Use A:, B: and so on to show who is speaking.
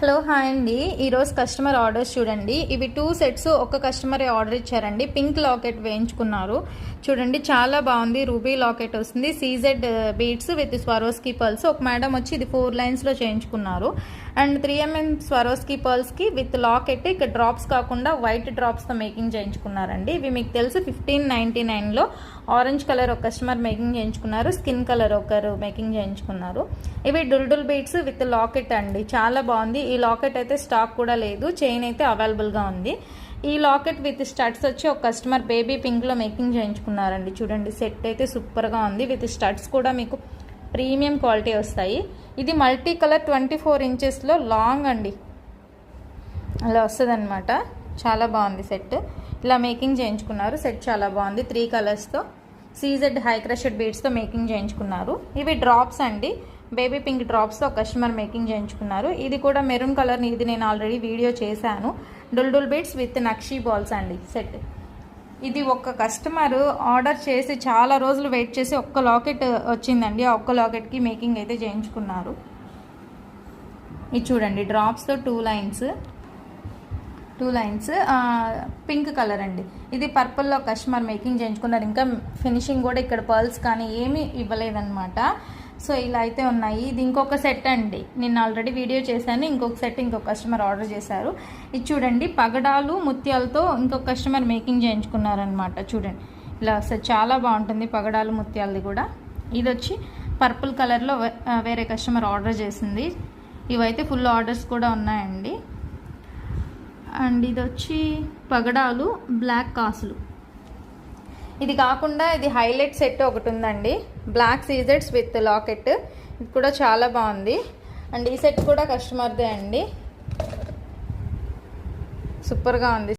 A: Hello hi అండి. ఈరోజు customer orders చూడండి. ఇవి 2 సెట్స్ ఒక కస్టమర్ ఆర్డర్ ఇచ్చారండి. పింక్ లాకెట్ వేయించుకున్నారు చూడండి, చాలా బాగుంది. రూబీ లాకెట్ వస్తుంది, CZ beads with Swarovski pearls. ఒక మేడం వచ్చి ఇది 4 లైన్స్లో చేయించుకున్నారు. అండ్ 3mm స్వరోస్కీ పర్ల్స్కి విత్ లాకెట్ ఇక్కడ డ్రాప్స్ కాకుండా వైట్ డ్రాప్స్తో మేకింగ్ చేయించుకున్నారండి. ఇవి మీకు తెలుసు 1599లో ఆరెంజ్ కలర్ ఒక కస్టమర్ మేకింగ్ చేయించుకున్నారు, స్కిన్ కలర్ ఒకరు మేకింగ్ చేయించుకున్నారు. ఇవి డుల్డుల్ బీడ్స్ విత్ లాకెట్ అండి, చాలా బాగుంది. ఈ లాకెట్ అయితే స్టాక్ కూడా లేదు, చైన్ అయితే అవైలబుల్గా ఉంది. ఈ లాకెట్ విత్ స్టడ్స్ వచ్చి ఒక కస్టమర్ బేబీ పింక్లో మేకింగ్ చేయించుకున్నారండి. చూడండి, సెట్ అయితే సూపర్గా ఉంది. విత్ స్టడ్స్ కూడా మీకు ప్రీమియం క్వాలిటీ వస్తాయి. ఇది మల్టీ కలర్ 24 ఇంచెస్లో లాంగ్ అండి, అలా వస్తుంది అనమాట. చాలా బాగుంది సెట్. ఇలా మేకింగ్ చేయించుకున్నారు. సెట్ చాలా బాగుంది. 3 కలర్స్తో సీజెడ్ హై క్రషెడ్ బీడ్స్తో మేకింగ్ చేయించుకున్నారు. ఇవి డ్రాప్స్ అండి, బేబీ పింక్ డ్రాప్స్తో కస్టమర్ మేకింగ్ చేయించుకున్నారు. ఇది కూడా మెరూన్ కలర్, ఇది నేను ఆల్రెడీ వీడియో చేశాను. డుల్డుల్ బీడ్స్ విత్ నక్షీ బాల్స్ అండి సెట్. ఇది ఒక కస్టమర్ ఆర్డర్ చేసి చాలా రోజులు వెయిట్ చేసి ఒక్క లాకెట్ వచ్చిందండి. ఆ ఒక్క లాకెట్కి మేకింగ్ అయితే చేయించుకున్నారు. ఇది చూడండి, డ్రాప్స్తో 2 లైన్స్ పింక్ కలర్ అండి. ఇది పర్పుల్లో కస్టమర్ మేకింగ్ చేయించుకున్నారు. ఇంకా ఫినిషింగ్ కూడా ఇక్కడ పర్ల్స్ కానీ ఏమీ ఇవ్వలేదన్నమాట. సో ఇలా అయితే ఉన్నాయి. ఇది ఇంకొక సెట్ అండి, నేను ఆల్రెడీ వీడియో చేశాను. ఇంకొక సెట్ ఇంకొక కస్టమర్ ఆర్డర్ చేశారు. ఇది చూడండి, పగడాలు ముత్యాలతో ఇంకొక కస్టమర్ మేకింగ్ చేయించుకున్నారనమాట. చూడండి, ఇలా అసలు చాలా బాగుంటుంది పగడాలు ముత్యాలది కూడా. ఇది వచ్చి పర్పుల్ కలర్లో వేరే కస్టమర్ ఆర్డర్ చేసింది. ఇవైతే ఫుల్ ఆర్డర్స్ కూడా ఉన్నాయండి. అండ్ ఇది వచ్చి పగడాలు బ్లాక్ కాసులు. ఇది కాకుండా ఇది హైలైట్ సెట్ ఒకటి ఉందండి, బ్లాక్ సీజెడ్స్ విత్ లాకెట్. ఇది కూడా చాలా బాగుంది. అండ్ ఈ సెట్ కూడా కస్టమర్దే అండి, సూపర్గా ఉంది.